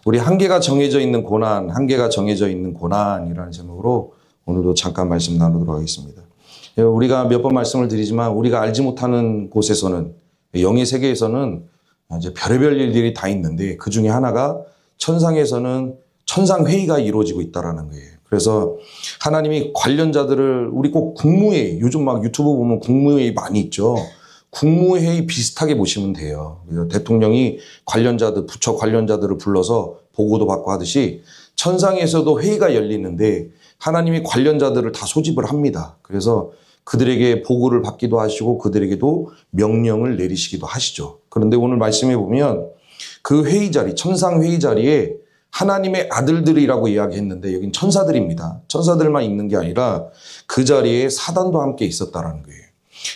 우리 한계가 정해져 있는 고난, 한계가 정해져 있는 고난이라는 제목으로 오늘도 잠깐 말씀 나누도록 하겠습니다. 우리가 몇 번 말씀을 드리지만 우리가 알지 못하는 곳에서는, 영의 세계에서는 이제 별의별 일들이 다 있는데 그 중에 하나가 천상에서는 천상회의가 이루어지고 있다라는 거예요. 그래서 하나님이 관련자들을, 우리 꼭 국무회의, 요즘 막 유튜브 보면 국무회의 많이 있죠. 국무회의 비슷하게 보시면 돼요. 대통령이 관련자들, 부처 관련자들을 불러서 보고도 받고 하듯이 천상에서도 회의가 열리는데 하나님이 관련자들을 다 소집을 합니다. 그래서 그들에게 보고를 받기도 하시고 그들에게도 명령을 내리시기도 하시죠. 그런데 오늘 말씀해 보면 그 회의 자리, 천상 회의 자리에 하나님의 아들들이라고 이야기했는데 여긴 천사들입니다. 천사들만 있는 게 아니라 그 자리에 사단도 함께 있었다라는 거예요.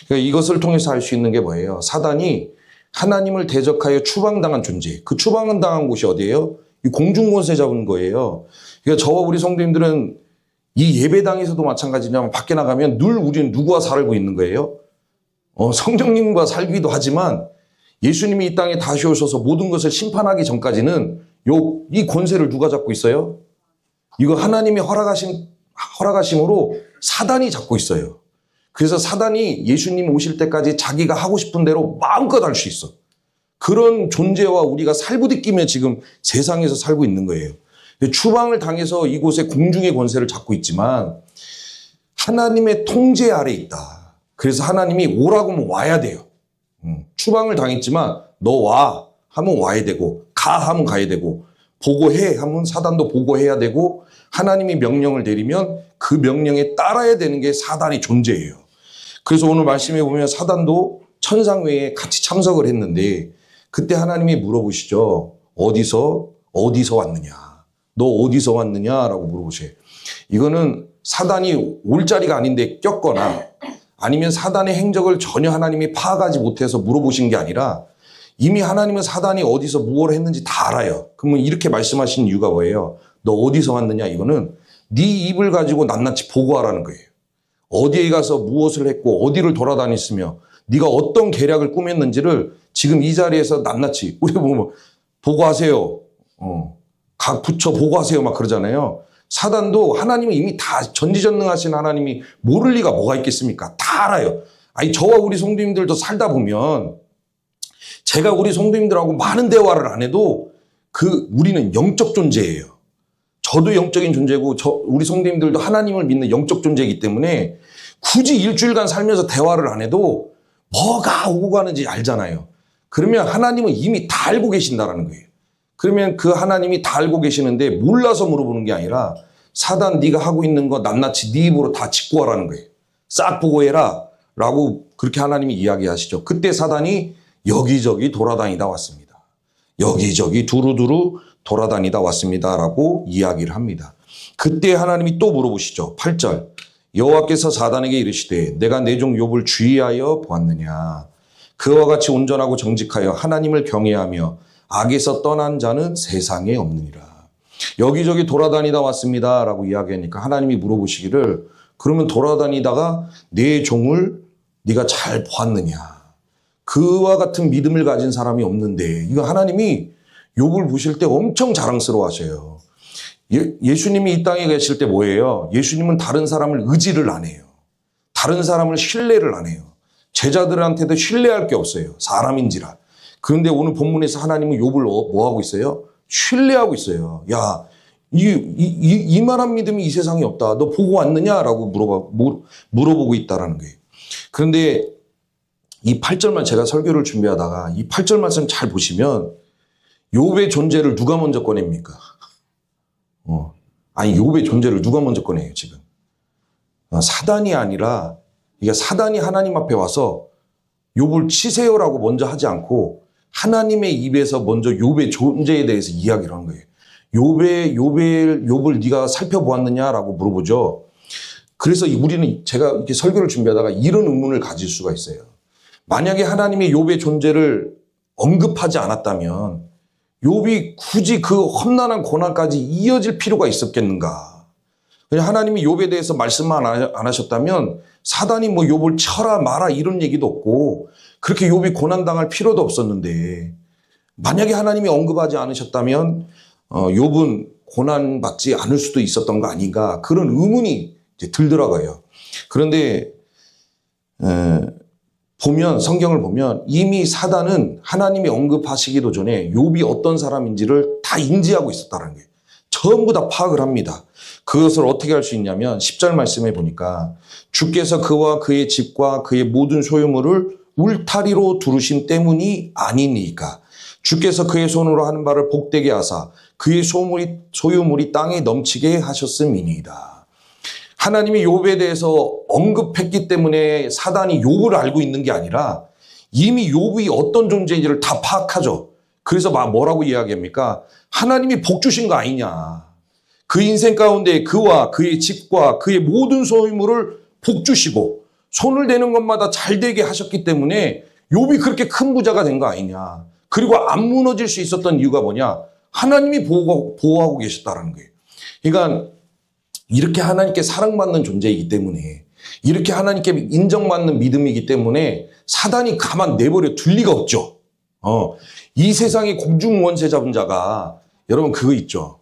그러니까 이것을 통해서 알 수 있는 게 뭐예요? 사단이 하나님을 대적하여 추방당한 존재. 그 추방당한 곳이 어디예요? 이 공중권세 잡은 거예요. 그러니까 저와 우리 성도님들은 이 예배당에서도 마찬가지냐면 밖에 나가면 늘 우리는 누구와 살고 있는 거예요? 성령님과 살기도 하지만 예수님이 이 땅에 다시 오셔서 모든 것을 심판하기 전까지는 이 권세를 누가 잡고 있어요? 이거 하나님이 허락하심으로 사단이 잡고 있어요. 그래서 사단이 예수님 오실 때까지 자기가 하고 싶은 대로 마음껏 할 수 있어. 그런 존재와 우리가 살부딪히며 지금 세상에서 살고 있는 거예요. 추방을 당해서 이곳에 공중의 권세를 잡고 있지만 하나님의 통제 아래 있다. 그래서 하나님이 오라고 하면 와야 돼요. 추방을 당했지만 너 와 하면 와야 되고 가 하면 가야 되고 보고해 하면 사단도 보고해야 되고 하나님이 명령을 내리면 그 명령에 따라야 되는 게 사단의 존재예요. 그래서 오늘 말씀해 보면 사단도 천상회의에 같이 참석을 했는데 그때 하나님이 물어보시죠. 어디서 왔느냐? 너 어디서 왔느냐라고 물어보세요. 이거는 사단이 올 자리가 아닌데 꼈거나 아니면 사단의 행적을 전혀 하나님이 파악하지 못해서 물어보신 게 아니라 이미 하나님은 사단이 어디서 무엇을 했는지 다 알아요. 그러면 이렇게 말씀하신 이유가 뭐예요? 너 어디서 왔느냐? 이거는 네 입을 가지고 낱낱이 보고하라는 거예요. 어디에 가서 무엇을 했고 어디를 돌아다녔으며 네가 어떤 계략을 꾸몄는지를 지금 이 자리에서 낱낱이 우리 보면 보고하세요. 각 부처 보고하세요 막 그러잖아요. 사단도 하나님은 이미 다 전지전능하신 하나님이 모를 리가 뭐가 있겠습니까? 다 알아요. 아니 저와 우리 성도님들도 살다 보면 제가 우리 성도님들하고 많은 대화를 안 해도 우리는 영적 존재예요. 저도 영적인 존재고 우리 성도님들도 하나님을 믿는 영적 존재이기 때문에 굳이 일주일간 살면서 대화를 안 해도 뭐가 오고 가는지 알잖아요. 그러면 하나님은 이미 다 알고 계신다라는 거예요. 그러면 그 하나님이 다 알고 계시는데 몰라서 물어보는 게 아니라 사단 네가 하고 있는 거 낱낱이 네 입으로 다 짚고 하라는 거예요. 싹 보고해라 라고 그렇게 하나님이 이야기하시죠. 그때 사단이 여기저기 돌아다니다 왔습니다. 여기저기 두루두루 돌아다니다 왔습니다 라고 이야기를 합니다. 그때 하나님이 또 물어보시죠. 8절 여호와께서 사단에게 이르시되 내가 내 종 욥을 주의하여 보았느냐. 그와 같이 온전하고 정직하여 하나님을 경외하며 악에서 떠난 자는 세상에 없느니라. 여기저기 돌아다니다 왔습니다 라고 이야기하니까 하나님이 물어보시기를 그러면 돌아다니다가 내 종을 네가 잘 보았느냐. 그와 같은 믿음을 가진 사람이 없는데 이거 하나님이 욥을 보실 때 엄청 자랑스러워 하셔요. 예수님이 이 땅에 계실 때 뭐예요? 예수님은 다른 사람을 의지를 안 해요. 다른 사람을 신뢰를 안 해요. 제자들한테도 신뢰할 게 없어요. 사람인지라. 그런데 오늘 본문에서 하나님은 욥을 뭐 하고 있어요? 신뢰하고 있어요. 야, 이만한 믿음이 이 세상에 없다. 너 보고 왔느냐라고 물어보고 있다라는 거예요. 그런데 이 8절만 제가 설교를 준비하다가 이 8절 말씀 잘 보시면 욥의 존재를 누가 먼저 꺼냅니까? 아니 욥의 존재를 누가 먼저 꺼내요 지금? 사단이 아니라 이게 사단이 하나님 앞에 와서 욥을 치세요라고 먼저 하지 않고 하나님의 입에서 먼저 욥의 존재에 대해서 이야기를 하는 거예요. 욥을 네가 살펴보았느냐라고 물어보죠. 그래서 우리는 제가 이렇게 설교를 준비하다가 이런 의문을 가질 수가 있어요. 만약에 하나님이 욥의 존재를 언급하지 않았다면 욥이 굳이 그 험난한 고난까지 이어질 필요가 있었겠는가? 그냥 하나님이 욥에 대해서 말씀만 안 하셨다면 사단이 뭐 욥을 쳐라 마라 이런 얘기도 없고 그렇게 욥이 고난당할 필요도 없었는데 만약에 하나님이 언급하지 않으셨다면 욥은 고난받지 않을 수도 있었던 거 아닌가 그런 의문이 이제 들더라고요. 그런데 보면 성경을 보면 이미 사단은 하나님이 언급하시기도 전에 욥이 어떤 사람인지를 다 인지하고 있었다는 거예요. 전부 다 파악을 합니다. 그것을 어떻게 할 수 있냐면 10절 말씀해 보니까 주께서 그와 그의 집과 그의 모든 소유물을 울타리로 두르신 때문이 아니니까 주께서 그의 손으로 하는 바를 복되게 하사 그의 소유물이 땅에 넘치게 하셨음이니이다. 하나님이 욥에 대해서 언급했기 때문에 사단이 욥을 알고 있는 게 아니라 이미 욥이 어떤 존재인지를 다 파악하죠. 그래서 뭐라고 이야기합니까? 하나님이 복 주신 거 아니냐. 그 인생 가운데 그와 그의 집과 그의 모든 소유물을 복 주시고 손을 대는 것마다 잘 되게 하셨기 때문에 욥이 그렇게 큰 부자가 된 거 아니냐. 그리고 안 무너질 수 있었던 이유가 뭐냐? 하나님이 보호하고 계셨다는 거예요. 그러니까 이렇게 하나님께 사랑받는 존재이기 때문에 이렇게 하나님께 인정받는 믿음이기 때문에 사단이 가만 내버려 둘 리가 없죠. 이 세상의 공중원세 잡은 자가 여러분 그거 있죠.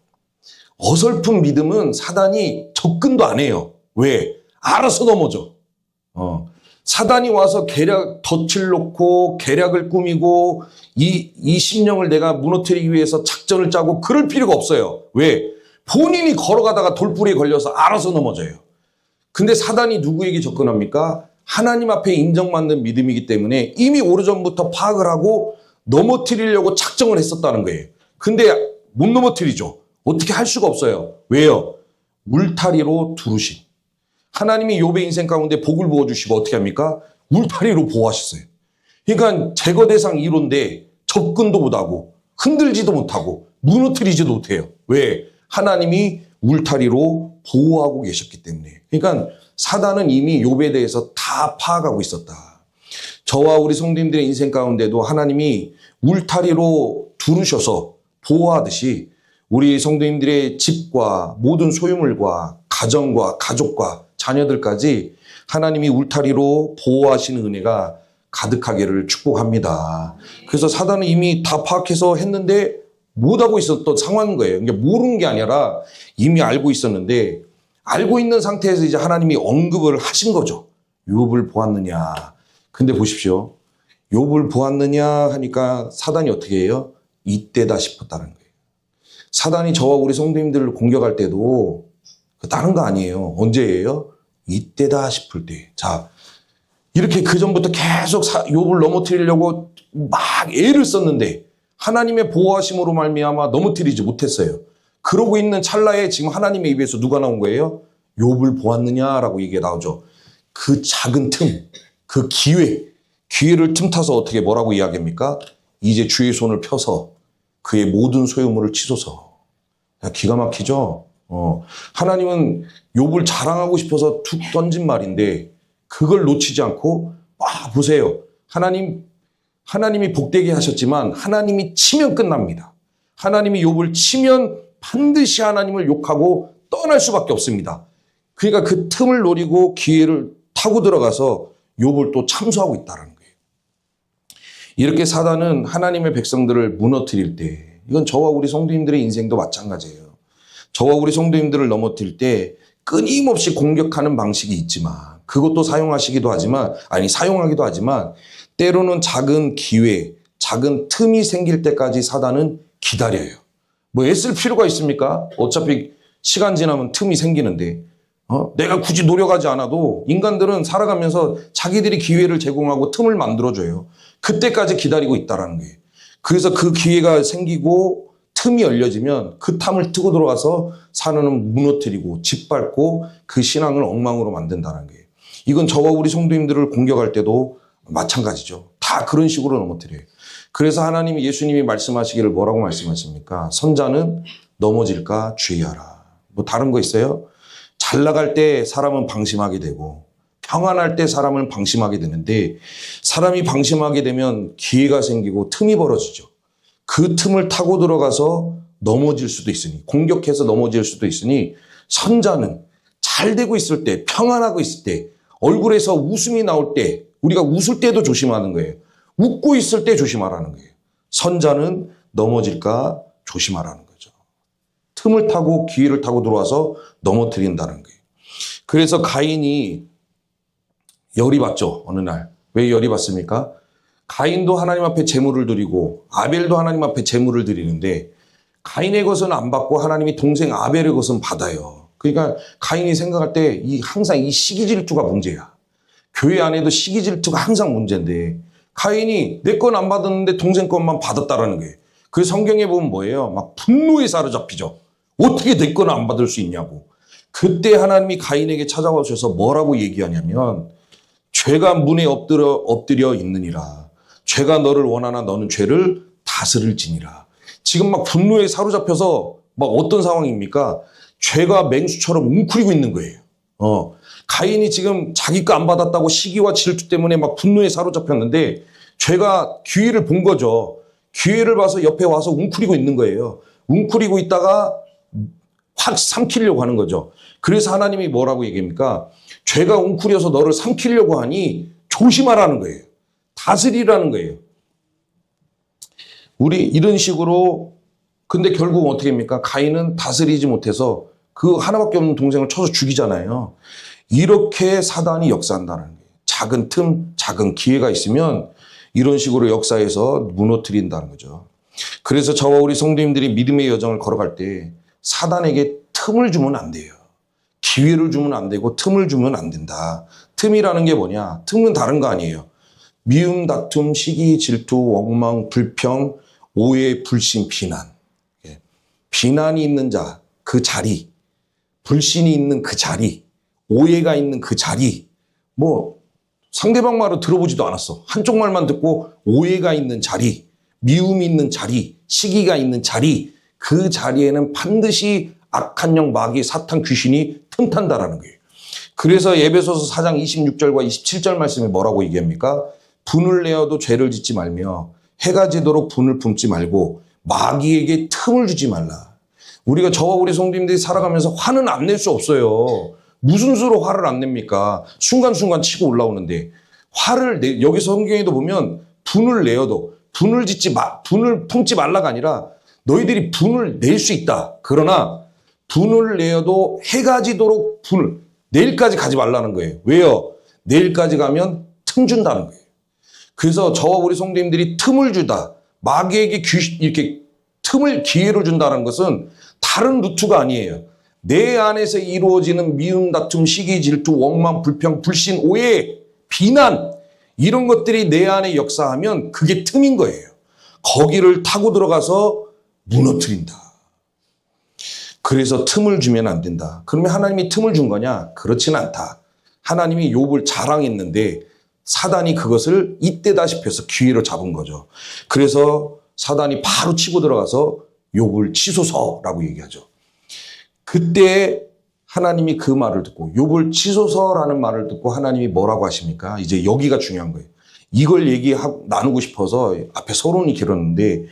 어설픈 믿음은 사단이 접근도 안 해요. 왜? 알아서 넘어져. 사단이 와서 덫을 놓고 계략을 꾸미고 이 심령을 내가 무너뜨리기 위해서 작전을 짜고 그럴 필요가 없어요. 왜? 본인이 걸어가다가 돌부리에 걸려서 알아서 넘어져요. 근데 사단이 누구에게 접근합니까? 하나님 앞에 인정받는 믿음이기 때문에 이미 오래전부터 파악을 하고 넘어뜨리려고 작정을 했었다는 거예요. 근데 못 넘어뜨리죠. 어떻게 할 수가 없어요. 왜요? 울타리로 두르신. 하나님이 욥의 인생 가운데 복을 부어주시고 어떻게 합니까? 울타리로 보호하셨어요. 그러니까 제거 대상 1호인데 접근도 못하고 흔들지도 못하고 무너뜨리지도 못해요. 왜? 하나님이 울타리로 보호하고 계셨기 때문에. 그러니까 사단은 이미 욥에 대해서 다 파악하고 있었다. 저와 우리 성도님들의 인생 가운데도 하나님이 울타리로 두르셔서 보호하듯이 우리 성도님들의 집과 모든 소유물과 가정과 가족과 자녀들까지 하나님이 울타리로 보호하시는 은혜가 가득하기를 축복합니다. 그래서 사단은 이미 다 파악해서 했는데 못하고 있었던 상황인 거예요. 그러니까 모르는 게 아니라 이미 알고 있었는데 알고 있는 상태에서 이제 하나님이 언급을 하신 거죠. 욥을 보았느냐. 근데 보십시오. 욥을 보았느냐 하니까 사단이 어떻게 해요? 이때다 싶었다는 거예요. 사단이 저와 우리 성도님들을 공격할 때도 다른 거 아니에요. 언제예요? 이때다 싶을 때. 자, 이렇게 그전부터 계속 욥을 넘어뜨리려고 막 애를 썼는데 하나님의 보호하심으로 말미암아 넘어뜨리지 못했어요. 그러고 있는 찰나에 지금 하나님의 입에서 누가 나온 거예요? 욥을 보았느냐라고 얘기가 나오죠. 그 작은 틈, 그 기회를 틈타서 어떻게 뭐라고 이야기합니까? 이제 주의 손을 펴서 그의 모든 소유물을 치소서. 기가 막히죠? 하나님은 욥을 자랑하고 싶어서 툭 던진 말인데 그걸 놓치지 않고 보세요. 하나님이 복되게 하셨지만 하나님이 치면 끝납니다. 하나님이 욥을 치면 반드시 하나님을 욕하고 떠날 수밖에 없습니다. 그러니까 그 틈을 노리고 기회를 타고 들어가서 욥을 또 참수하고 있다는 거예요. 이렇게 사단은 하나님의 백성들을 무너뜨릴 때 이건 저와 우리 성도님들의 인생도 마찬가지예요. 저와 우리 성도님들을 넘어뜨릴 때 끊임없이 공격하는 방식이 있지만 그것도 사용하기도 하지만 때로는 작은 기회, 작은 틈이 생길 때까지 사단은 기다려요. 애쓸 필요가 있습니까? 어차피 시간 지나면 틈이 생기는데 내가 굳이 노력하지 않아도 인간들은 살아가면서 자기들이 기회를 제공하고 틈을 만들어줘요. 그때까지 기다리고 있다는 거예요. 그래서 그 기회가 생기고 틈이 열려지면 그 틈을 트고 들어가서 사단은 무너뜨리고 짓밟고 그 신앙을 엉망으로 만든다는 거예요. 이건 저와 우리 성도님들을 공격할 때도 마찬가지죠. 다 그런 식으로 넘어뜨려요. 그래서 하나님이 예수님이 말씀하시기를 뭐라고 말씀하십니까? 선자는 넘어질까 주의하라. 다른 거 있어요? 잘 나갈 때 사람은 방심하게 되고 평안할 때 사람은 방심하게 되는데 사람이 방심하게 되면 기회가 생기고 틈이 벌어지죠. 그 틈을 타고 들어가서 넘어질 수도 있으니 공격해서 넘어질 수도 있으니 선자는 잘 되고 있을 때 평안하고 있을 때 얼굴에서 웃음이 나올 때 우리가 웃을 때도 조심하는 거예요. 웃고 있을 때 조심하라는 거예요. 선자는 넘어질까 조심하라는 거죠. 틈을 타고 기회를 타고 들어와서 넘어뜨린다는 거예요. 그래서 가인이 열이 받죠. 어느 날. 왜 열이 받습니까? 가인도 하나님 앞에 제물을 드리고 아벨도 하나님 앞에 제물을 드리는데 가인의 것은 안 받고 하나님이 동생 아벨의 것은 받아요. 그러니까 가인이 생각할 때 항상 이 시기 질투가 문제야. 교회 안에도 시기 질투가 항상 문제인데 가인이 내 건 안 받았는데 동생 것만 받았다라는 거예요. 그 성경에 보면 뭐예요? 막 분노에 사로잡히죠. 어떻게 내 건 안 받을 수 있냐고. 그때 하나님이 가인에게 찾아오셔서 뭐라고 얘기하냐면 죄가 문에 엎드려 있느니라. 죄가 너를 원하나 너는 죄를 다스릴지니라. 지금 막 분노에 사로잡혀서 막 어떤 상황입니까? 죄가 맹수처럼 웅크리고 있는 거예요. 가인이 지금 자기 거 안 받았다고 시기와 질투 때문에 막 분노에 사로잡혔는데 죄가 기회를 본 거죠. 기회를 봐서 옆에 와서 웅크리고 있는 거예요. 웅크리고 있다가 확 삼키려고 하는 거죠. 그래서 하나님이 뭐라고 얘기합니까? 죄가 웅크려서 너를 삼키려고 하니 조심하라는 거예요. 다스리라는 거예요. 우리 이런 식으로 근데 결국 어떻게 합니까? 가인은 다스리지 못해서 그 하나밖에 없는 동생을 쳐서 죽이잖아요. 이렇게 사단이 역사한다는 거예요. 작은 틈, 작은 기회가 있으면 이런 식으로 역사해서 무너뜨린다는 거죠. 그래서 저와 우리 성도님들이 믿음의 여정을 걸어갈 때 사단에게 틈을 주면 안 돼요. 기회를 주면 안 되고 틈을 주면 안 된다. 틈이라는 게 뭐냐? 틈은 다른 거 아니에요. 미움, 다툼, 시기, 질투, 원망, 불평, 오해, 불신, 비난. 비난이 있는 자, 그 자리, 불신이 있는 그 자리, 오해가 있는 그 자리, 뭐 상대방 말을 들어보지도 않았어. 한쪽 말만 듣고 오해가 있는 자리, 미움이 있는 자리, 시기가 있는 자리, 그 자리에는 반드시 악한 영, 마귀, 사탄, 귀신이 틈탄다라는 거예요. 그래서 에베소서 4장 26절과 27절 말씀에 뭐라고 얘기합니까? 분을 내어도 죄를 짓지 말며 해가 지도록 분을 품지 말고 마귀에게 틈을 주지 말라. 우리가 저와 우리 성도님들이 살아가면서 화는 안 낼 수 없어요. 무슨 수로 화를 안 냅니까? 순간순간 치고 올라오는데 여기서 성경에도 보면 분을 내어도 분을 품지 말라가 아니라 너희들이 분을 낼 수 있다. 그러나 분을 내어도 해가 지도록 내일까지 가지 말라는 거예요. 왜요? 내일까지 가면 틈 준다는 거예요. 그래서 저와 우리 성도님들이 틈을 주다. 마귀에게 이렇게 기회를 준다는 것은 다른 루트가 아니에요. 내 안에서 이루어지는 미움, 다툼, 시기, 질투, 원망, 불평, 불신, 오해, 비난 이런 것들이 내 안에 역사하면 그게 틈인 거예요. 거기를 타고 들어가서 무너뜨린다. 그래서 틈을 주면 안 된다. 그러면 하나님이 틈을 준 거냐? 그렇지는 않다. 하나님이 욥을 자랑했는데 사단이 그것을 이때다시피 해서 기회로 잡은 거죠. 그래서 사단이 바로 치고 들어가서 욥을 치소서라고 얘기하죠. 그때 하나님이 그 말을 듣고 욥을 치소서라는 말을 듣고 하나님이 뭐라고 하십니까? 이제 여기가 중요한 거예요. 이걸 나누고 싶어서 앞에 서론이 길었는데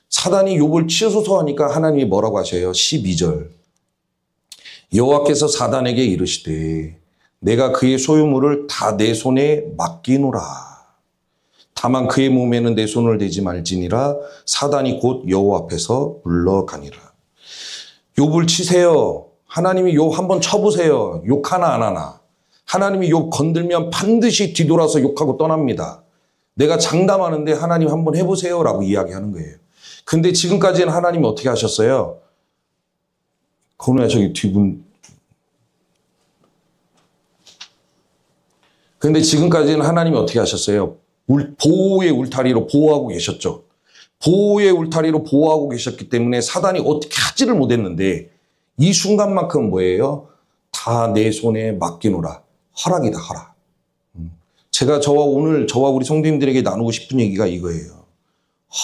사단이 욥을 치소서 하니까 하나님이 뭐라고 하셔요? 12절. 여호와께서 사단에게 이르시되 내가 그의 소유물을 다 내 손에 맡기노라. 다만 그의 몸에는 내 손을 대지 말지니라. 사단이 곧 여호와 앞에서 물러가니라. 욥을 치세요. 하나님이 욥 한번 쳐보세요. 욕하나 안 하나. 하나님이 욥 건들면 반드시 뒤돌아서 욕하고 떠납니다. 내가 장담하는데 하나님 한번 해보세요 라고 이야기하는 거예요. 근데 지금까지는 하나님이 어떻게 하셨어요? 건우야 저기 뒤분. 근데 지금까지는 하나님이 어떻게 하셨어요? 보호의 울타리로 보호하고 계셨죠. 보호의 울타리로 보호하고 계셨기 때문에 사단이 어떻게 하지를 못했는데 이 순간만큼 뭐예요? 다 내 손에 맡기노라. 허락이다, 허락. 제가 저와 우리 성도님들에게 나누고 싶은 얘기가 이거예요.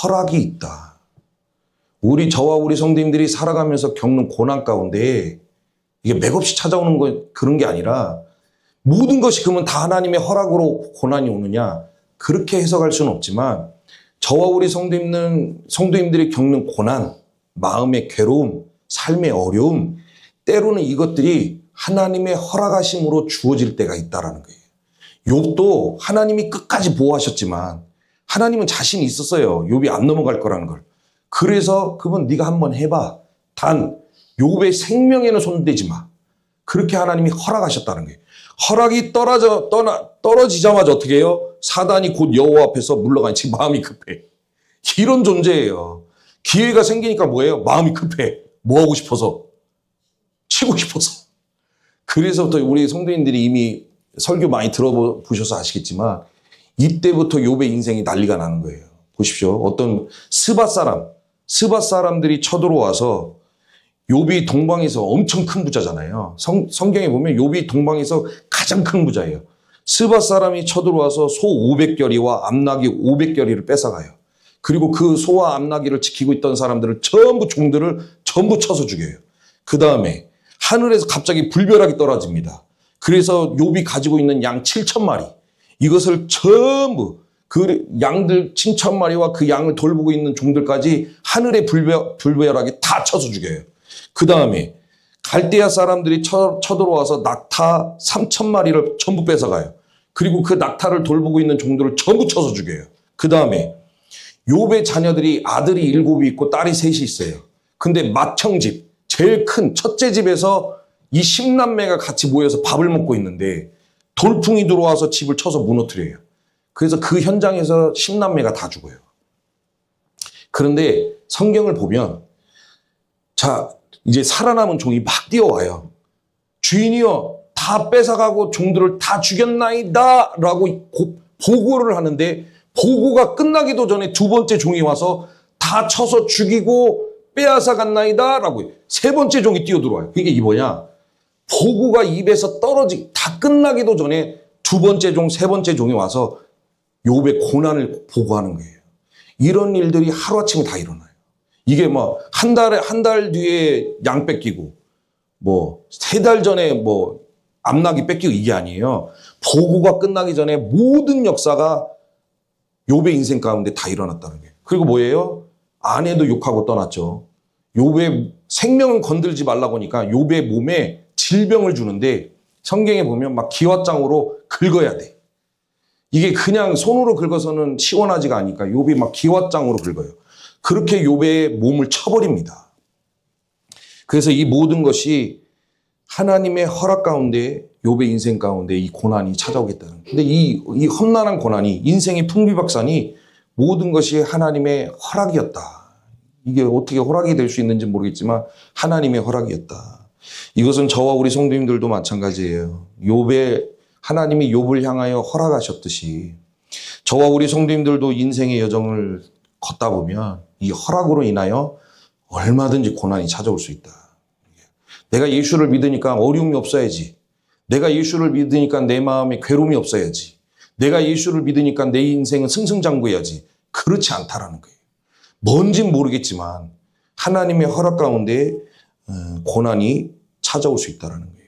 허락이 있다. 저와 우리 성도님들이 살아가면서 겪는 고난 가운데 이게 맥없이 찾아오는 그런 게 아니라 모든 것이 그러면 다 하나님의 허락으로 고난이 오느냐? 그렇게 해석할 수는 없지만 저와 우리 성도님들이 겪는 고난, 마음의 괴로움, 삶의 어려움, 때로는 이것들이 하나님의 허락하심으로 주어질 때가 있다라는 거예요. 욥도 하나님이 끝까지 보호하셨지만 하나님은 자신이 있었어요. 욥이 안 넘어갈 거라는 걸. 그래서 그분 네가 한번 해봐. 단 욥의 생명에는 손대지 마. 그렇게 하나님이 허락하셨다는 거예요. 허락이 떨어지자마자 어떻게 해요? 사단이 곧 여호와 앞에서 물러가니 지금 마음이 급해. 이런 존재예요. 기회가 생기니까 뭐예요? 마음이 급해. 뭐 하고 싶어서? 치고 싶어서. 그래서부터 우리 성도님들이 이미 설교 많이 들어보셔서 아시겠지만 이때부터 욥의 인생이 난리가 나는 거예요. 보십시오. 어떤 스밧 사람들이 쳐들어와서 욥이 동방에서 엄청 큰 부자잖아요. 성경에 보면 욥이 동방에서 가장 큰 부자예요. 스밧 사람이 쳐들어와서 소 500결이와 암나귀 500결이를 뺏어가요. 그리고 그 소와 암나귀를 지키고 있던 사람들을 종들을 전부 쳐서 죽여요. 그 다음에 하늘에서 갑자기 불벼락이 떨어집니다. 그래서 욥이 가지고 있는 양 7,000마리 이것을 전부 그 양들 7,000마리와 그 양을 돌보고 있는 종들까지 하늘의 불벼락이 다 쳐서 죽여요. 그 다음에 갈대아 사람들이 쳐들어와서 낙타 3,000마리를 전부 뺏어가요. 그리고 그 낙타를 돌보고 있는 종들을 전부 쳐서 죽여요. 그 다음에 욥의 자녀들이 아들이 7이 있고 딸이 3이 있어요. 근데 맏형집, 제일 큰 첫째 집에서 이 10남매가 같이 모여서 밥을 먹고 있는데 돌풍이 들어와서 집을 쳐서 무너뜨려요. 그래서 그 현장에서 10남매가 다 죽어요. 그런데 성경을 보면 자 이제 살아남은 종이 막 뛰어와요. 주인이여 다 뺏어가고 종들을 다 죽였나이다 라고 보고를 하는데 보고가 끝나기도 전에 두 번째 종이 와서 다 쳐서 죽이고 빼앗아 갔나이다 라고 세 번째 종이 뛰어들어와요. 이게 뭐냐? 보고가 입에서 다 끝나기도 전에 두 번째 종, 세 번째 종이 와서 욥의 고난을 보고하는 거예요. 이런 일들이 하루아침에 다 일어나요. 이게 뭐 한 달 뒤에 양 뺏기고 뭐 3달 전에 뭐 암나귀 뺏기고 이게 아니에요. 보고가 끝나기 전에 모든 역사가 욥의 인생 가운데 다 일어났다는 거예요. 그리고 뭐예요? 아내도 욕하고 떠났죠. 욥의 생명은 건들지 말라고 하니까 욥의 몸에 질병을 주는데 성경에 보면 막 기왓장으로 긁어야 돼. 이게 그냥 손으로 긁어서는 시원하지가 않으니까 욥이 막 기왓장으로 긁어요. 그렇게 욥의 몸을 쳐버립니다. 그래서 이 모든 것이 하나님의 허락 가운데 욥의 인생 가운데 이 고난이 찾아오겠다는. 근데 이 험난한 고난이 인생의 풍비박산이 모든 것이 하나님의 허락이었다. 이게 어떻게 허락이 될 수 있는지 모르겠지만 하나님의 허락이었다. 이것은 저와 우리 성도님들도 마찬가지예요. 하나님이 욥을 향하여 허락하셨듯이 저와 우리 성도님들도 인생의 여정을 걷다 보면 이 허락으로 인하여 얼마든지 고난이 찾아올 수 있다. 내가 예수를 믿으니까 어려움이 없어야지. 내가 예수를 믿으니까 내 마음에 괴로움이 없어야지. 내가 예수를 믿으니까 내 인생은 승승장구해야지. 그렇지 않다라는 거예요. 뭔진 모르겠지만 하나님의 허락 가운데 고난이 찾아올 수 있다는 거예요.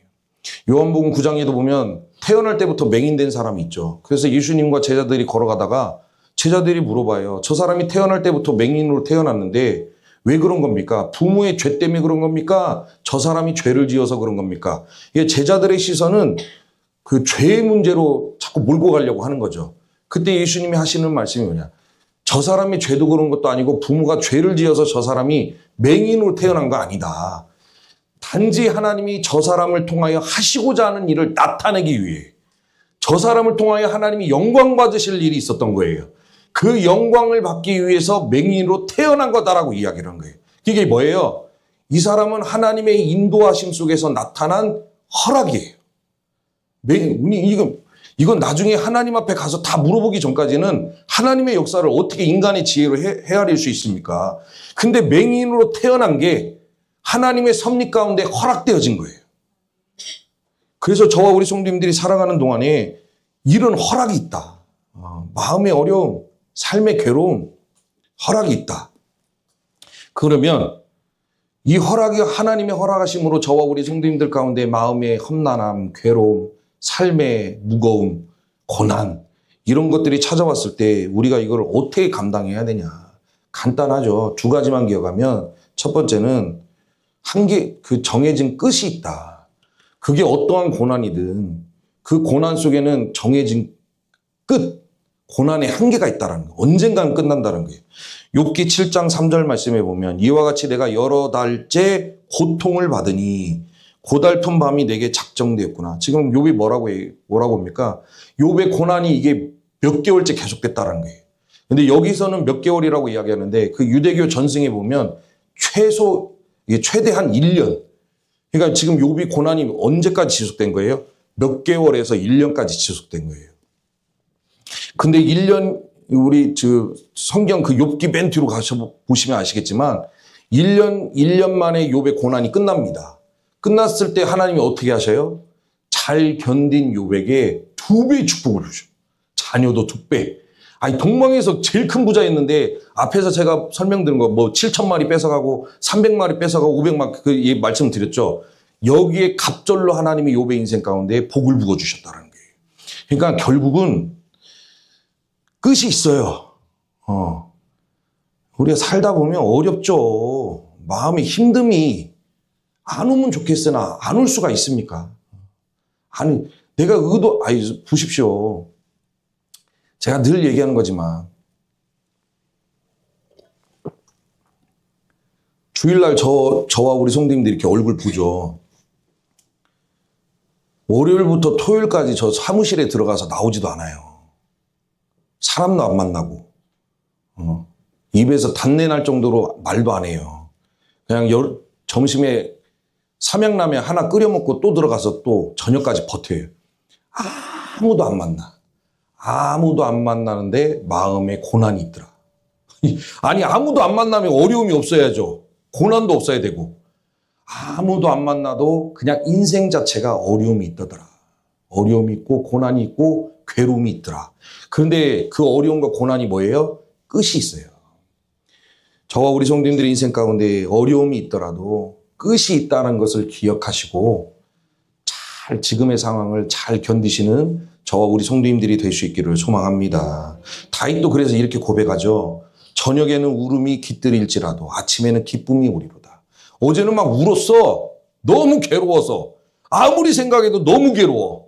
요한복음 9장에도 보면 태어날 때부터 맹인된 사람이 있죠. 그래서 예수님과 제자들이 걸어가다가 제자들이 물어봐요. 저 사람이 태어날 때부터 맹인으로 태어났는데 왜 그런 겁니까? 부모의 죄 때문에 그런 겁니까? 저 사람이 죄를 지어서 그런 겁니까? 이게 제자들의 시선은 그 죄의 문제로 자꾸 몰고 가려고 하는 거죠. 그때 예수님이 하시는 말씀이 뭐냐? 저 사람이 죄도 그런 것도 아니고 부모가 죄를 지어서 저 사람이 맹인으로 태어난 거 아니다. 단지 하나님이 저 사람을 통하여 하시고자 하는 일을 나타내기 위해 저 사람을 통하여 하나님이 영광 받으실 일이 있었던 거예요. 그 영광을 받기 위해서 맹인으로 태어난 거다라고 이야기를 한 거예요. 이게 뭐예요? 이 사람은 하나님의 인도하심 속에서 나타난 허락이에요. 이건 나중에 하나님 앞에 가서 다 물어보기 전까지는 하나님의 역사를 어떻게 인간의 지혜로 헤아릴 수 있습니까? 근데 맹인으로 태어난 게 하나님의 섭리 가운데 허락되어진 거예요. 그래서 저와 우리 성도님들이 살아가는 동안에 이런 허락이 있다. 마음의 어려움, 삶의 괴로움, 허락이 있다. 그러면 이 허락이 하나님의 허락하심으로 저와 우리 성도님들 가운데 마음의 험난함, 괴로움, 삶의 무거움, 고난 이런 것들이 찾아왔을 때 우리가 이걸 어떻게 감당해야 되냐. 간단하죠. 2가지만 기억하면 첫 번째는 그 정해진 끝이 있다. 그게 어떠한 고난이든 그 고난 속에는 정해진 끝, 고난의 한계가 있다는 거. 언젠가는 끝난다는 거예요. 욥기 7장 3절 말씀에 보면 이와 같이 내가 여러 달째 고통을 받으니 고달픈 밤이 내게 작정되었구나. 지금 욥이 뭐라고 합니까? 욥의 고난이 이게 몇 개월째 계속됐다라는 거예요. 근데 여기서는 몇 개월이라고 이야기하는데 그 유대교 전승에 보면 이게 최대한 1년. 그러니까 지금 욥이 고난이 언제까지 지속된 거예요? 몇 개월에서 1년까지 지속된 거예요. 근데 1년, 우리 성경 그 욥기 맨 뒤로 가서 보시면 아시겠지만 1년 만에 욥의 고난이 끝납니다. 끝났을 때 하나님이 어떻게 하셔요? 잘 견딘 욥에게 2배의 축복을 주죠. 자녀도 2배. 아니, 동방에서 제일 큰 부자였는데 앞에서 제가 설명드린 거 뭐 7,000마리 뺏어가고 300마리 뺏어가고 500마리 그 말씀드렸죠. 여기에 갑절로 하나님이 욥의 인생 가운데 복을 부어주셨다는 거예요. 그러니까 결국은 끝이 있어요. 우리가 살다 보면 어렵죠. 마음의 힘듦이 안 오면 좋겠으나 안 올 수가 있습니까? 아니, 내가 보십시오. 제가 늘 얘기하는 거지만 주일날 저와 우리 성도님들이 이렇게 얼굴 보죠. 월요일부터 토요일까지 저 사무실에 들어가서 나오지도 않아요. 사람도 안 만나고 입에서 단내 날 정도로 말도 안 해요. 그냥 점심에 삼양라면 하나 끓여 먹고 또 들어가서 또 저녁까지 버텨요. 아무도 안 만나. 아무도 안 만나는데 마음에 고난이 있더라. 아니, 아무도 안 만나면 어려움이 없어야죠. 고난도 없어야 되고. 아무도 안 만나도 그냥 인생 자체가 어려움이 있더라. 어려움이 있고 고난이 있고 괴로움이 있더라. 그런데 그 어려움과 고난이 뭐예요? 끝이 있어요. 저와 우리 성도님들의 인생 가운데 어려움이 있더라도 끝이 있다는 것을 기억하시고 잘 지금의 상황을 잘 견디시는 저와 우리 성도님들이 될 수 있기를 소망합니다. 다윗도 그래서 이렇게 고백하죠. 저녁에는 울음이 깃들일지라도 아침에는 기쁨이 오리로다. 어제는 막 울었어. 너무 괴로워서. 아무리 생각해도 너무 괴로워.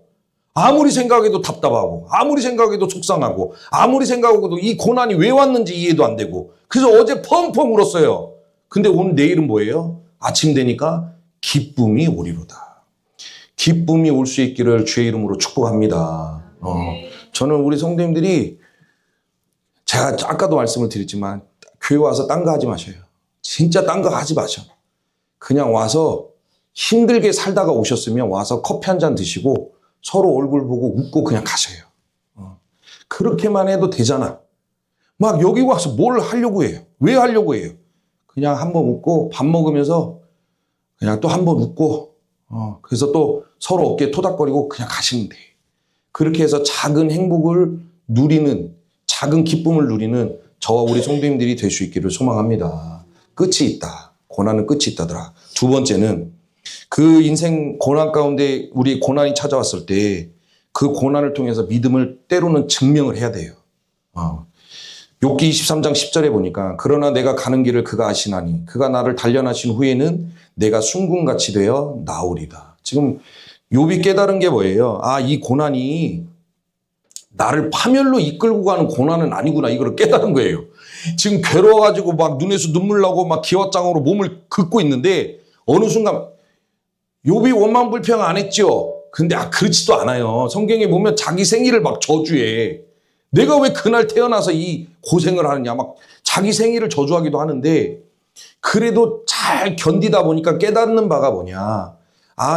아무리 생각해도 답답하고 아무리 생각해도 속상하고 아무리 생각해도 이 고난이 왜 왔는지 이해도 안 되고 그래서 어제 펑펑 울었어요. 근데 오늘 내일은 뭐예요? 아침 되니까 기쁨이 오리로다. 기쁨이 올 수 있기를 주의 이름으로 축복합니다. 저는 우리 성도님들이 제가 아까도 말씀을 드렸지만 교회 와서 딴 거 하지 마셔요. 진짜 딴 거 하지 마셔. 그냥 와서 힘들게 살다가 오셨으면 와서 커피 한 잔 드시고 서로 얼굴 보고 웃고 그냥 가셔요. 그렇게만 해도 되잖아. 막 여기 와서 뭘 하려고 해요? 왜 하려고 해요? 그냥 한번 웃고 밥 먹으면서 그냥 또 한번 웃고 그래서 또 서로 어깨 토닥거리고 그냥 가시면 돼. 그렇게 해서 작은 행복을 누리는, 작은 기쁨을 누리는 저와 우리 성도님들이 될 수 있기를 소망합니다. 끝이 있다. 고난은 끝이 있다더라. 두 번째는 그 인생 고난 가운데 우리 고난이 찾아왔을 때 그 고난을 통해서 믿음을 때로는 증명을 해야 돼요. 욥기 23장 10절에 보니까 그러나 내가 가는 길을 그가 아시나니 그가 나를 단련하신 후에는 내가 순금같이 되어 나오리다. 지금 욥이 깨달은 게 뭐예요? 이 고난이 나를 파멸로 이끌고 가는 고난은 아니구나. 이걸 깨달은 거예요. 지금 괴로워가지고 막 눈에서 눈물 나고 막 기왓장으로 몸을 긋고 있는데 어느 순간 욥이 원망불평 안 했죠. 근데 그렇지도 않아요. 성경에 보면 자기 생일을 막 저주해. 내가 왜 그날 태어나서 이 고생을 하느냐. 막 자기 생일을 저주하기도 하는데 그래도 잘 견디다 보니까 깨닫는 바가 뭐냐.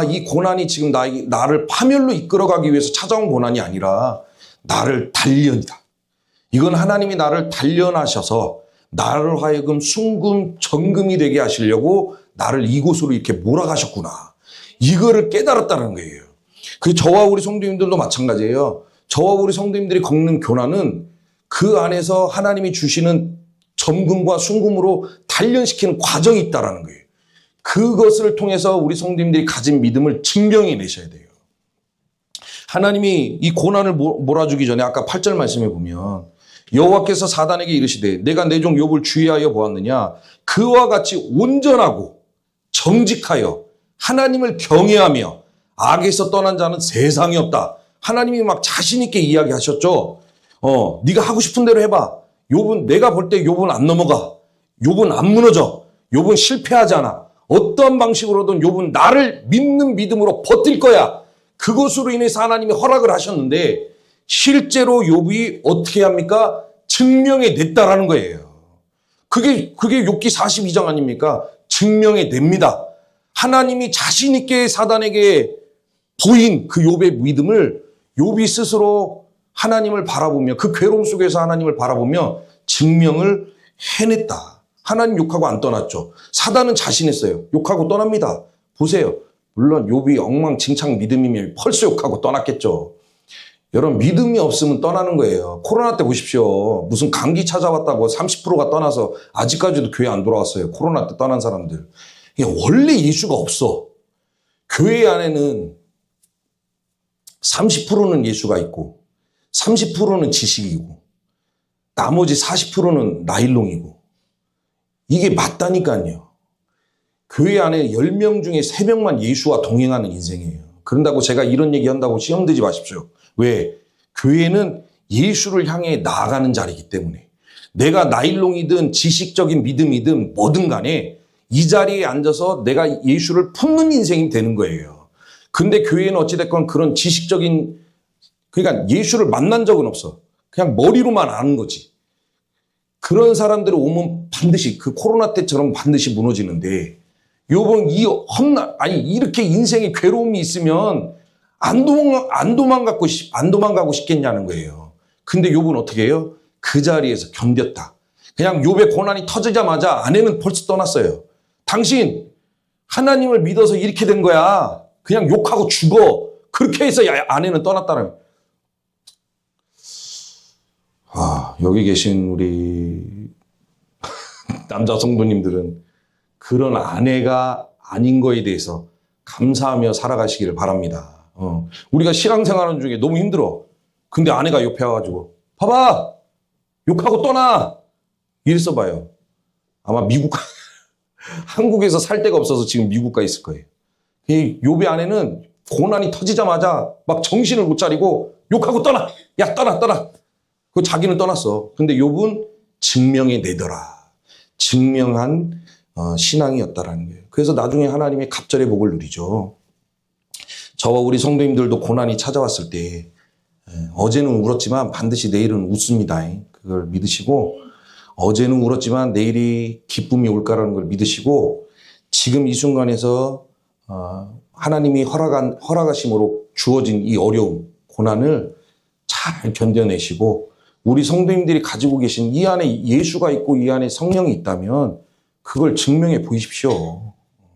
이 고난이 지금 나를 파멸로 이끌어가기 위해서 찾아온 고난이 아니라 나를 단련이다. 이건 하나님이 나를 단련하셔서 나를 하여금 순금 정금이 되게 하시려고 나를 이곳으로 이렇게 몰아가셨구나. 이거를 깨달았다는 거예요. 그 저와 우리 성도님들도 마찬가지예요. 저와 우리 성도님들이 겪는 고난은 그 안에서 하나님이 주시는 점금과 순금으로 단련시키는 과정이 있다는 거예요. 그것을 통해서 우리 성도님들이 가진 믿음을 증명해 내셔야 돼요. 하나님이 이 고난을 몰아주기 전에 아까 8절 말씀에 보면 여호와께서 사단에게 이르시되 내가 내 종 욥을 주의하여 보았느냐 그와 같이 온전하고 정직하여 하나님을 경외하며 악에서 떠난 자는 세상에 없다. 하나님이 막 자신 있게 이야기하셨죠. 네가 하고 싶은 대로 해봐. 욥은 내가 볼 때 욥은 안 넘어가. 욥은 안 무너져. 욥은 실패하지 않아. 어떠한 방식으로든 욥은 나를 믿는 믿음으로 버틸 거야. 그것으로 인해서 하나님이 허락을 하셨는데 실제로 욥이 어떻게 합니까? 증명해 냈다라는 거예요. 그게 욥기 42장 아닙니까? 증명해 냅니다. 하나님이 자신 있게 사단에게 보인 그 욥의 믿음을 욥이 스스로 하나님을 바라보며 그 괴로움 속에서 하나님을 바라보며 증명을 해냈다. 하나님 욕하고 안 떠났죠. 사단은 자신했어요. 욕하고 떠납니다. 보세요. 물론 욥이 엉망진창 믿음이면 벌써 욕하고 떠났겠죠. 여러분 믿음이 없으면 떠나는 거예요. 코로나 때 보십시오. 무슨 감기 찾아왔다고 30%가 떠나서 아직까지도 교회 안 돌아왔어요. 코로나 때 떠난 사람들. 원래 예수가 없어. 교회 안에는 30%는 예수가 있고 30%는 지식이고 나머지 40%는 나일론이고 이게 맞다니까요. 교회 안에 10명 중에 3명만 예수와 동행하는 인생이에요. 그런다고 제가 이런 얘기 한다고 시험 들지 마십시오. 왜? 교회는 예수를 향해 나아가는 자리이기 때문에 내가 나일론이든 지식적인 믿음이든 뭐든 간에 이 자리에 앉아서 내가 예수를 품는 인생이 되는 거예요. 근데 교회는 어찌됐건 그런 지식적인 그러니까 예수를 만난 적은 없어. 그냥 머리로만 아는 거지. 그런 사람들이 오면 반드시 그 코로나 때처럼 반드시 무너지는데 요번 아니 이렇게 인생에 괴로움이 있으면 안 도망가고 싶겠냐는 거예요. 근데 욥은 어떻게 해요? 그 자리에서 견뎠다. 그냥 욥의 고난이 터지자마자 아내는 벌써 떠났어요. 당신 하나님을 믿어서 이렇게 된 거야. 그냥 욕하고 죽어. 그렇게 해서 아내는 떠났다는 거예요. 여기 계신 우리 남자 성도님들은 그런 아내가 아닌 거에 대해서 감사하며 살아가시기를 바랍니다. 우리가 신앙생활하는 중에 너무 힘들어. 근데 아내가 옆에 와가지고 봐봐 욕하고 떠나 이랬어 봐요. 아마 한국에서 살 데가 없어서 지금 미국 가 있을 거예요. 이 욥의 아내는 고난이 터지자마자 막 정신을 못 차리고 욕하고 떠나. 야 떠나. 그 자기는 떠났어. 근데 욥은 증명해 내더라. 증명한 신앙이었다라는 거예요. 그래서 나중에 하나님의 갑절의 복을 누리죠. 저와 우리 성도님들도 고난이 찾아왔을 때 어제는 울었지만 반드시 내일은 웃습니다. 그걸 믿으시고 어제는 울었지만 내일이 기쁨이 올까라는 걸 믿으시고 지금 이 순간에서 하나님이 허락하심으로 주어진 이 어려움, 고난을 잘 견뎌내시고 우리 성도님들이 가지고 계신 이 안에 예수가 있고 이 안에 성령이 있다면 그걸 증명해 보이십시오.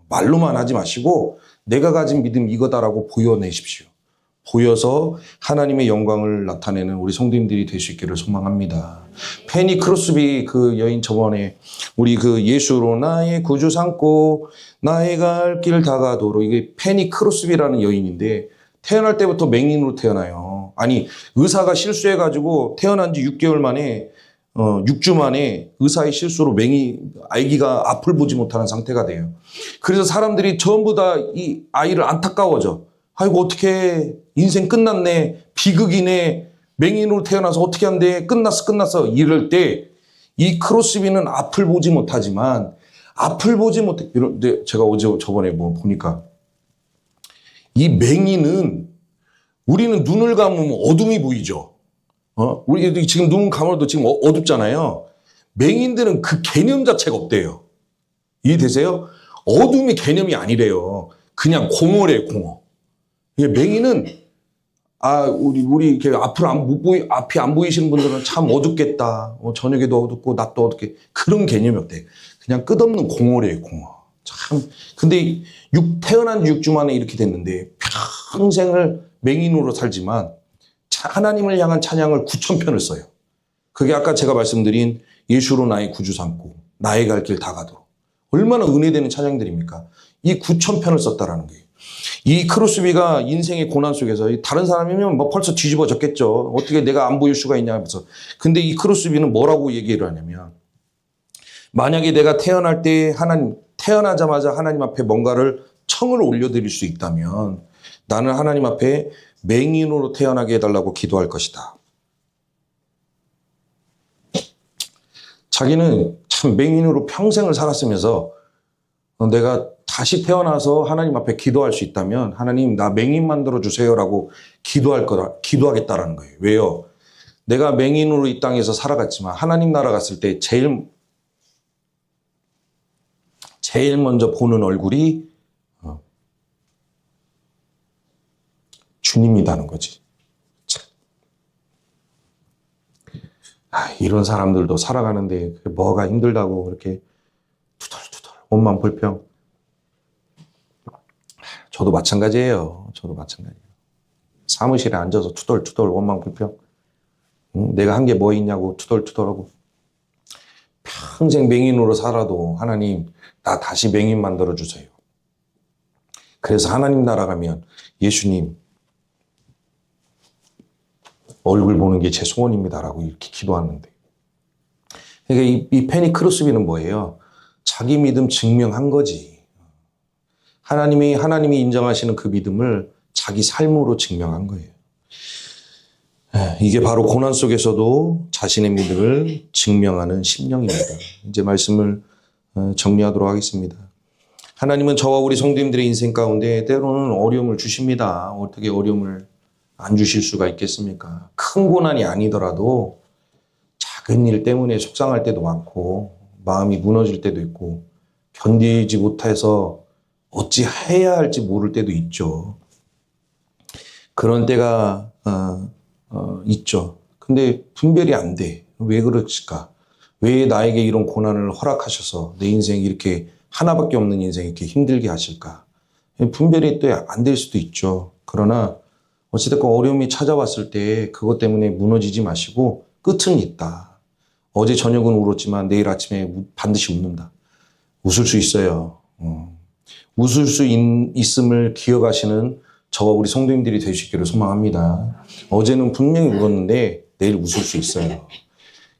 말로만 하지 마시고 내가 가진 믿음 이거다라고 보여내십시오. 보여서 하나님의 영광을 나타내는 우리 성도님들이 될 수 있기를 소망합니다. 페니 크로스비 그 여인 저번에 우리 그 예수로 나의 구주 삼고 나의 갈 길 다가도록 이게 페니 크로스비라는 여인인데 태어날 때부터 맹인으로 태어나요. 아니 의사가 실수해가지고 태어난 지 6개월 만에 6주 만에 의사의 실수로 아기가 앞을 보지 못하는 상태가 돼요. 그래서 사람들이 전부 다 이 아이를 안타까워져. 아이고 어떻게 인생 끝났네. 비극이네. 맹인으로 태어나서 어떻게 한대. 끝났어. 이럴 때 이 크로스비는 앞을 보지 못하지만 앞을 보지 못해. 제가 저번에 보니까 이 맹인은 우리는 눈을 감으면 어둠이 보이죠. 우리 지금 눈 감아도 지금 어둡잖아요. 맹인들은 그 개념 자체가 없대요. 이해되세요? 어둠이 개념이 아니래요. 그냥 공허래요, 공허. 맹인은 우리 이렇게 앞이 안 보이시는 분들은 참 어둡겠다. 저녁에도 어둡고 낮도 어둡게 그런 개념이 없대. 그냥 끝없는 공허래요, 공허. 참. 근데 태어난 지 6주 만에 이렇게 됐는데 평생을 맹인으로 살지만 하나님을 향한 찬양을 9,000편을 써요. 그게 아까 제가 말씀드린 예수로 나의 구주 삼고 나의 갈 길 다 가도록. 얼마나 은혜되는 찬양들입니까? 이 9,000편을 썼다라는 거예요. 이 크로스비가 인생의 고난 속에서 다른 사람이면 뭐 벌써 뒤집어졌겠죠. 어떻게 내가 안 보일 수가 있냐 하면서. 근데 이 크로스비는 뭐라고 얘기를 하냐면 만약에 내가 태어나자마자 하나님 앞에 뭔가를 청을 올려드릴 수 있다면 나는 하나님 앞에 맹인으로 태어나게 해달라고 기도할 것이다. 자기는 참 맹인으로 평생을 살았으면서 내가 다시 태어나서 하나님 앞에 기도할 수 있다면 하나님 나 맹인 만들어 주세요라고 기도하겠다라는 거예요. 왜요? 내가 맹인으로 이 땅에서 살아갔지만 하나님 나라 갔을 때 제일 먼저 보는 얼굴이 주님이라는 거지. 이런 사람들도 살아가는데 뭐가 힘들다고 그렇게 투덜투덜 옷만 불평. 저도 마찬가지예요. 사무실에 앉아서 투덜투덜 옷만 불평. 내가 한 게 뭐 있냐고 투덜투덜하고. 평생 맹인으로 살아도 하나님 나 다시 맹인 만들어 주세요. 그래서 하나님 나라 가면 예수님 얼굴 보는 게 제 소원입니다라고 이렇게 기도하는데. 그러니까 이 페니 크루스비는 뭐예요? 자기 믿음 증명한 거지. 하나님이 인정하시는 그 믿음을 자기 삶으로 증명한 거예요. 이게 바로 고난 속에서도 자신의 믿음을 증명하는 심령입니다. 이제 말씀을 정리하도록 하겠습니다. 하나님은 저와 우리 성도님들의 인생 가운데 때로는 어려움을 주십니다. 어떻게 어려움을 안 주실 수가 있겠습니까? 큰 고난이 아니더라도 작은 일 때문에 속상할 때도 많고 마음이 무너질 때도 있고 견디지 못해서 어찌 해야 할지 모를 때도 있죠. 그런 때가 있죠. 근데 분별이 안 돼. 왜 그럴까? 왜 나에게 이런 고난을 허락하셔서 내 인생이 이렇게 하나밖에 없는 인생이 이렇게 힘들게 하실까? 분별이 또 안 될 수도 있죠. 그러나 어찌됐건 어려움이 찾아왔을 때 그것 때문에 무너지지 마시고 끝은 있다. 어제 저녁은 울었지만 내일 아침에 반드시 웃는다. 웃을 수 있어요. 웃을 수 있음을 기억하시는 저와 우리 성도님들이 되시기를 소망합니다. 어제는 분명히 울었는데 내일 웃을 수 있어요.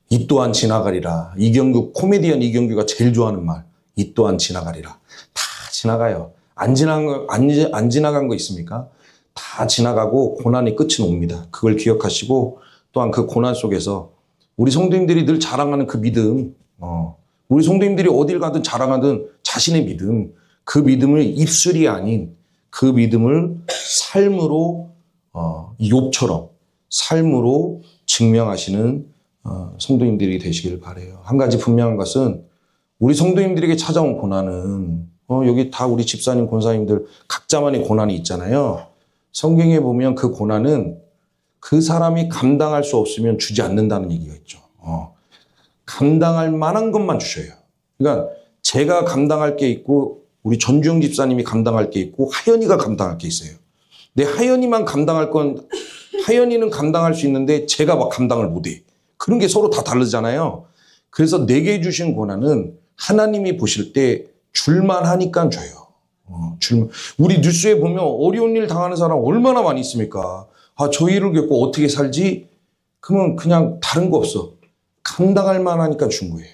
이 또한 지나가리라. 코미디언 이경규가 제일 좋아하는 말. 이 또한 지나가리라. 다 지나가요. 안 지나간 거 있습니까? 다 지나가고 고난의 끝은 옵니다. 그걸 기억하시고 또한 그 고난 속에서 우리 성도님들이 늘 자랑하는 그 믿음, 우리 성도님들이 어딜 가든 자랑하든 자신의 믿음, 그 믿음을 입술이 아닌 그 믿음을 삶으로 욥처럼 삶으로 증명하시는 성도님들이 되시길 바라요. 한 가지 분명한 것은 우리 성도님들에게 찾아온 고난은 여기 다 우리 집사님, 권사님들 각자만의 고난이 있잖아요. 성경에 보면 그 고난은 그 사람이 감당할 수 없으면 주지 않는다는 얘기가 있죠. 감당할 만한 것만 주셔요. 그러니까 제가 감당할 게 있고 우리 전주영 집사님이 감당할 게 있고 하연이가 감당할 게 있어요. 내 하연이만 감당할 건 하연이는 감당할 수 있는데 제가 막 감당을 못해. 그런 게 서로 다 다르잖아요. 그래서 내게 주신 고난은 하나님이 보실 때 줄만 하니까 줘요. 우리 뉴스에 보면 어려운 일 당하는 사람 얼마나 많이 있습니까? 저 일을 겪고 어떻게 살지? 그러면 그냥 다른 거 없어. 감당할 만하니까 준 거예요.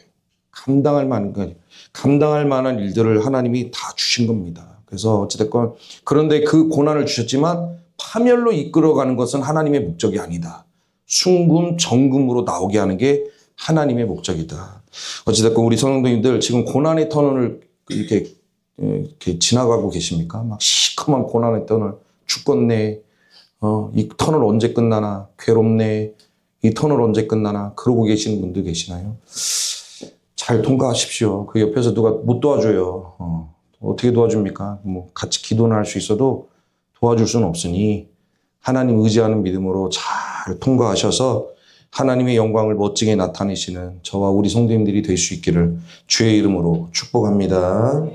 감당할 만한 일들을 하나님이 다 주신 겁니다. 그래서 어찌됐건 그런데 그 고난을 주셨지만 파멸로 이끌어가는 것은 하나님의 목적이 아니다. 순금, 정금으로 나오게 하는 게 하나님의 목적이다. 어찌됐건 우리 성도님들 지금 고난의 터널을 이렇게 지나가고 계십니까? 막 시커먼 고난의 터널, 죽겠네. 이 터널 언제 끝나나? 괴롭네. 이 터널 언제 끝나나? 그러고 계시는 분들 계시나요? 잘 통과하십시오. 그 옆에서 누가 못 도와줘요. 어떻게 도와줍니까? 뭐 같이 기도는 할 수 있어도 도와줄 수는 없으니 하나님 의지하는 믿음으로 잘 통과하셔서 하나님의 영광을 멋지게 나타내시는 저와 우리 성도님들이 될 수 있기를 주의 이름으로 축복합니다.